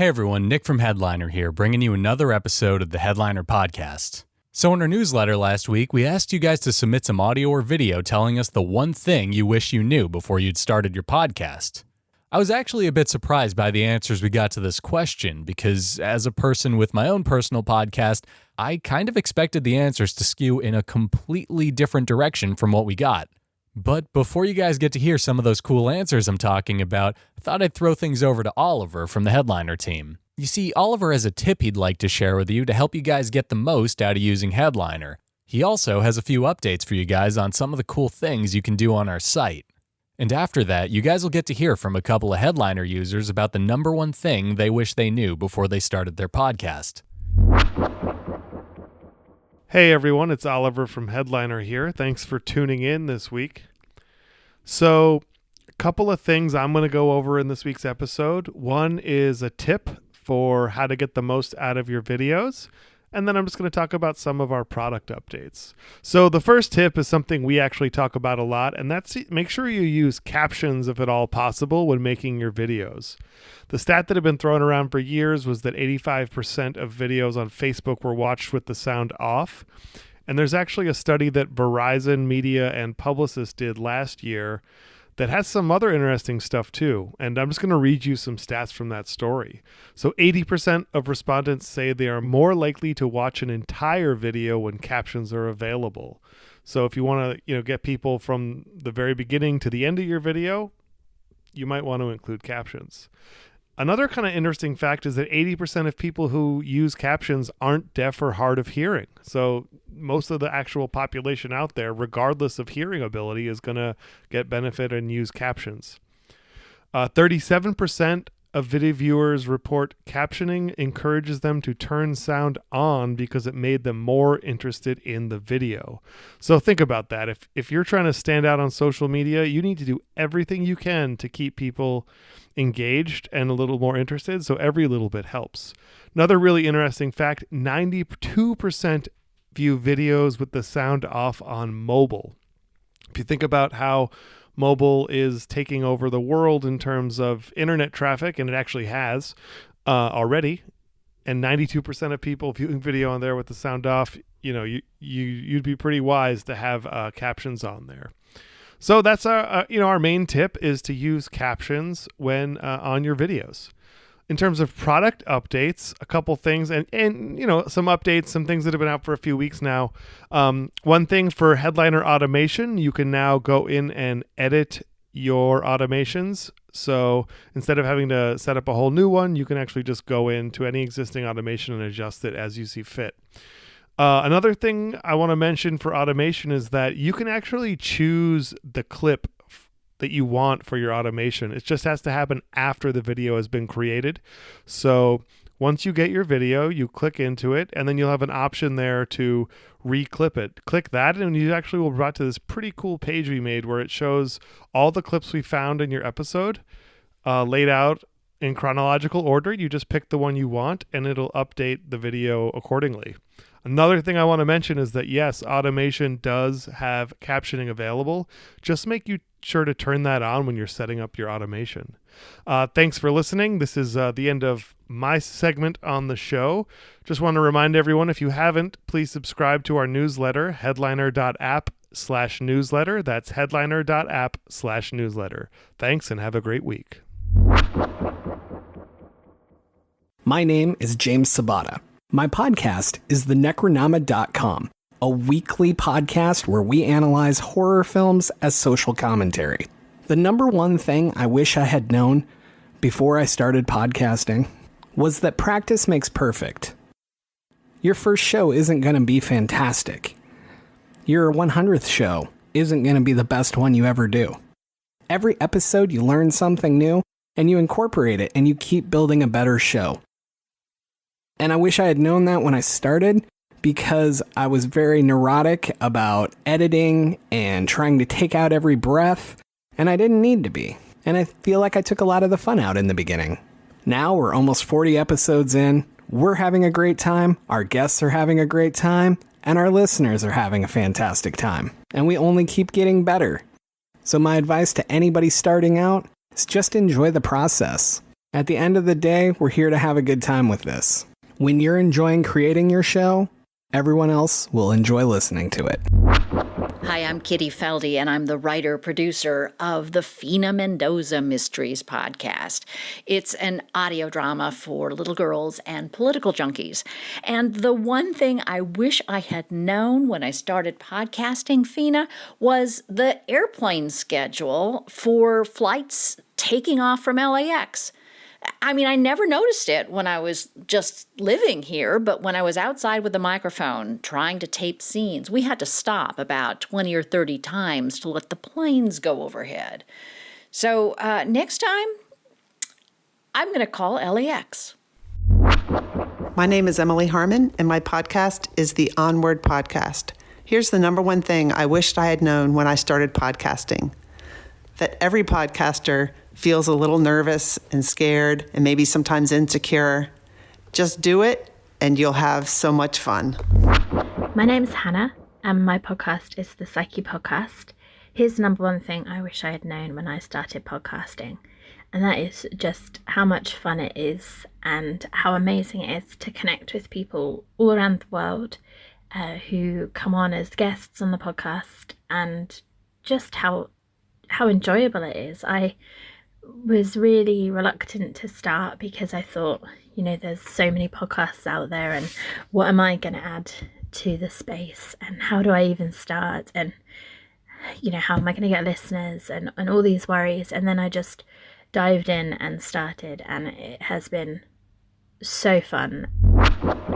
Hey everyone, Nick from Headliner here, bringing you another episode of the Headliner Podcast. So in our newsletter last week, we asked you guys to submit some audio or video telling us the one thing you wish you knew before you'd started your podcast. I was actually a bit surprised by the answers we got to this question because as a person with my own personal podcast, I kind of expected the answers to skew in a completely different direction from what we got. But before you guys get to hear some of those cool answers I'm talking about, I thought I'd throw things over to Oliver from the Headliner team. You see, Oliver has a tip he'd like to share with you to help you guys get the most out of using Headliner. He also has a few updates for you guys on some of the cool things you can do on our site. And after that, you guys will get to hear from a couple of Headliner users about the number one thing they wish they knew before they started their podcast. Hey everyone, it's Oliver from Headliner here. Thanks for tuning in this week. So, a couple of things I'm going to go over in this week's episode. One is a tip for how to get the most out of your videos. And then I'm just going to talk about some of our product updates. So the first tip is something we actually talk about a lot, and that's make sure you use captions if at all possible when making your videos. The stat that had been thrown around for years was that 85% of videos on Facebook were watched with the sound off. And there's actually a study that Verizon Media and Publicis did last year that has some other interesting stuff too. And I'm just going to read you some stats from that story. So 80% of respondents say they are more likely to watch an entire video when captions are available. So if you want to, get people from the very beginning to the end of your video, you might want to include captions. Another kind of interesting fact is that 80% of people who use captions aren't deaf or hard of hearing. So most of the actual population out there, regardless of hearing ability, is going to get benefit and use captions. 37% of video viewers report captioning encourages them to turn sound on because it made them more interested in the video. So think about that. If you're trying to stand out on social media, you need to do everything you can to keep people engaged and a little more interested. So every little bit helps. Another really interesting fact, 92% view videos with the sound off on mobile. If you think about how mobile is taking over the world in terms of internet traffic, and it actually has already, and 92% of people viewing video on there with the sound off, you'd be pretty wise to have captions on there. So that's our main tip is to use captions when on your videos. In terms of product updates, a couple things and some updates, some things that have been out for a few weeks now. One thing for Headliner automation, you can now go in and edit your automations. So instead of having to set up a whole new one, you can actually just go into any existing automation and adjust it as you see fit. Another thing I want to mention for automation is that you can actually choose the clip that you want for your automation. It just has to happen after the video has been created. So once you get your video, you click into it, and then you'll have an option there to re-clip it. Click that, and you actually will be brought to this pretty cool page we made where it shows all the clips we found in your episode laid out in chronological order. You just pick the one you want, and it'll update the video accordingly. Another thing I want to mention is that, yes, automation does have captioning available. Just make sure to turn that on when you're setting up your automation. Thanks for listening. This is the end of my segment on the show. Just want to remind everyone, if you haven't, please subscribe to our newsletter, headliner.app/newsletter. That's headliner.app/newsletter. Thanks and have a great week. My name is James Sabata. My podcast is thenecronama.com, a weekly podcast where we analyze horror films as social commentary. The number one thing I wish I had known before I started podcasting was that practice makes perfect. Your first show isn't going to be fantastic. Your 100th show isn't going to be the best one you ever do. Every episode you learn something new and you incorporate it and you keep building a better show. And I wish I had known that when I started because I was very neurotic about editing and trying to take out every breath, and I didn't need to be. And I feel like I took a lot of the fun out in the beginning. Now we're almost 40 episodes in, we're having a great time, our guests are having a great time, and our listeners are having a fantastic time. And we only keep getting better. So my advice to anybody starting out is just enjoy the process. At the end of the day, we're here to have a good time with this. When you're enjoying creating your show, everyone else will enjoy listening to it. Hi, I'm Kitty Feldy, and I'm the writer-producer of the Fina Mendoza Mysteries podcast. It's an audio drama for little girls and political junkies. And the one thing I wish I had known when I started podcasting Fina was the airplane schedule for flights taking off from LAX. I mean, I never noticed it when I was just living here, but when I was outside with the microphone trying to tape scenes, we had to stop about 20 or 30 times to let the planes go overhead. So next time, I'm going to call LAX. My name is Emily Harmon, and my podcast is the Onward Podcast. Here's the number one thing I wished I had known when I started podcasting: that every podcaster feels a little nervous and scared and maybe sometimes insecure. Just do it and you'll have so much fun. My name's Hannah and my podcast is the Psyche Podcast. Here's the number one thing I wish I had known when I started podcasting, and that is just how much fun it is and how amazing it is to connect with people all around the world who come on as guests on the podcast, and just how enjoyable it is. I was really reluctant to start because I thought, there's so many podcasts out there, and what am I going to add to the space, and how do I even start, and how am I going to get listeners, and all these worries. And then I just dived in and started, and it has been so fun.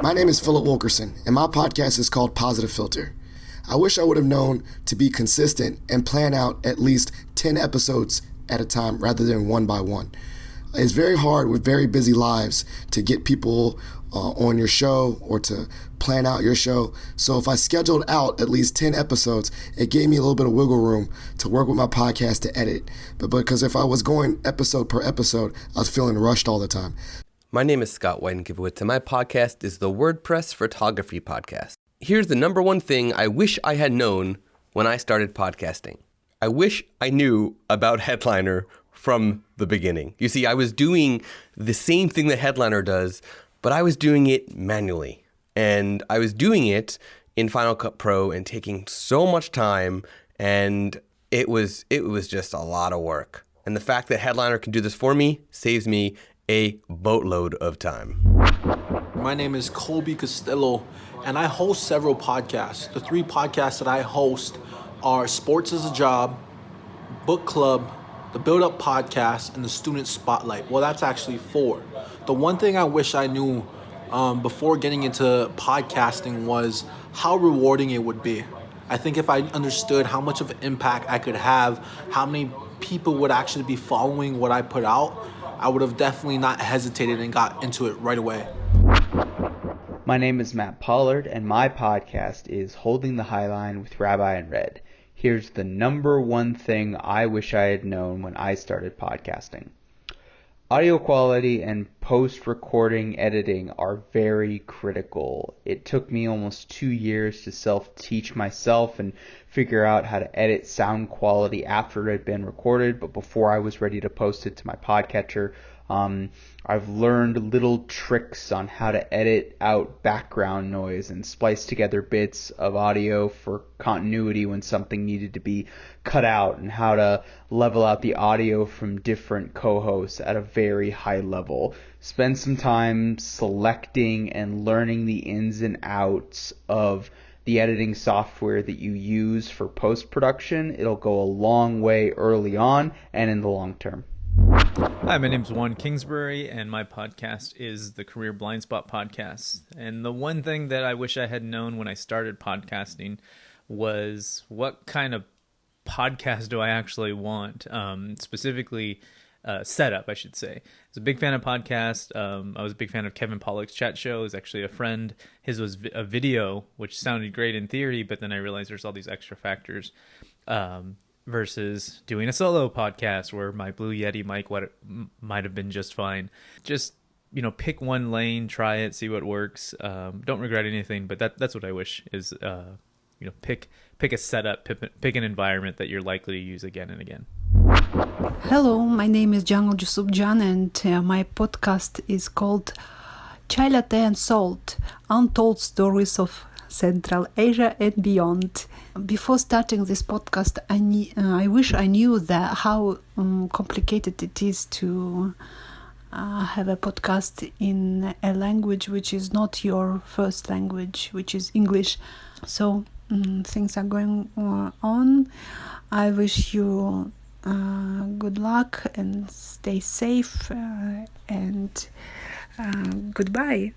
My name is Philip Wilkerson, and my podcast is called Positive Filter. I wish I would have known to be consistent and plan out at least 10 episodes at a time rather than one by one. It's very hard with very busy lives to get people on your show or to plan out your show. So if I scheduled out at least 10 episodes, it gave me a little bit of wiggle room to work with my podcast to edit. But because if I was going episode per episode, I was feeling rushed all the time. My name is Scott Weidenkivowitz, and my podcast is the WordPress Photography Podcast. Here's the number one thing I wish I had known when I started podcasting. I wish I knew about Headliner from the beginning. You see, I was doing the same thing that Headliner does, but I was doing it manually. And I was doing it in Final Cut Pro and taking so much time, and it was just a lot of work. And the fact that Headliner can do this for me saves me a boatload of time. My name is Colby Costello, and I host several podcasts. The 3 podcasts that I host are Sports as a Job, Book Club, the Build Up Podcast, and the Student Spotlight. Well, that's actually 4. The one thing I wish I knew before getting into podcasting was how rewarding it would be. I think if I understood how much of an impact I could have, how many people would actually be following what I put out, I would have definitely not hesitated and got into it right away. My name is Matt Pollard, and my podcast is Holding the High Line with Rabbi and Red. Here's the number one thing I wish I had known when I started podcasting. Audio quality and post-recording editing are very critical. It took me almost 2 years to self-teach myself and figure out how to edit sound quality after it had been recorded, but before I was ready to post it to my podcatcher. I've learned little tricks on how to edit out background noise and splice together bits of audio for continuity when something needed to be cut out, and how to level out the audio from different co-hosts at a very high level. Spend some time selecting and learning the ins and outs of the editing software that you use for post-production. It'll go a long way early on and in the long term. Hi, my name's Juan Kingsbury, and my podcast is the Career Blind Spot Podcast. And the one thing that I wish I had known when I started podcasting was what kind of podcast do I actually want, specifically setup, I should say. I was a big fan of podcasts. I was a big fan of Kevin Pollak's chat show. It was actually a friend. His was a video, which sounded great in theory, but then I realized there's all these extra factors. Versus doing a solo podcast where my Blue Yeti mic might have been just fine. Just, pick one lane, try it, see what works. Don't regret anything, but that's what I wish is, pick a setup, pick an environment that you're likely to use again and again. Hello, my name is Jungle Jusupjan, and my podcast is called Chai Latte and Salt, Untold Stories of Central Asia and Beyond. Before starting this podcast, I wish I knew how complicated it is to have a podcast in a language which is not your first language, which is English. So things are going on. I wish you good luck and stay safe and goodbye.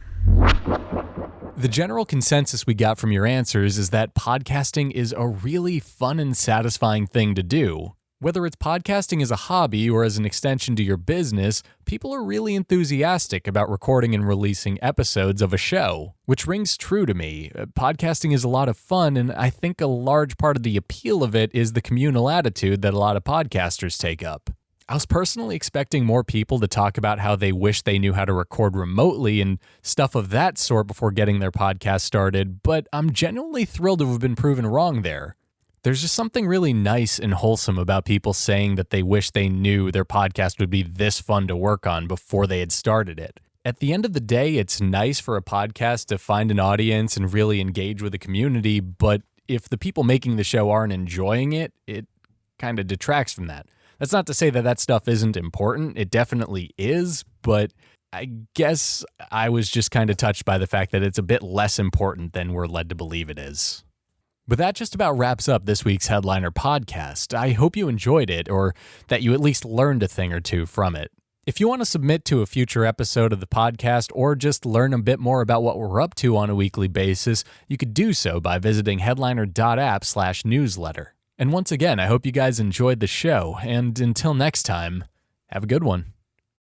The general consensus we got from your answers is that podcasting is a really fun and satisfying thing to do. Whether it's podcasting as a hobby or as an extension to your business, people are really enthusiastic about recording and releasing episodes of a show, which rings true to me. Podcasting is a lot of fun, and I think a large part of the appeal of it is the communal attitude that a lot of podcasters take up. I was personally expecting more people to talk about how they wish they knew how to record remotely and stuff of that sort before getting their podcast started, but I'm genuinely thrilled to have been proven wrong there. There's just something really nice and wholesome about people saying that they wish they knew their podcast would be this fun to work on before they had started it. At the end of the day, it's nice for a podcast to find an audience and really engage with the community, but if the people making the show aren't enjoying it, it kind of detracts from that. That's not to say that that stuff isn't important. It definitely is, but I guess I was just kind of touched by the fact that it's a bit less important than we're led to believe it is. But that just about wraps up this week's Headliner podcast. I hope you enjoyed it, or that you at least learned a thing or two from it. If you want to submit to a future episode of the podcast, or just learn a bit more about what we're up to on a weekly basis, you could do so by visiting headliner.app/newsletter. And once again, I hope you guys enjoyed the show, and until next time, have a good one.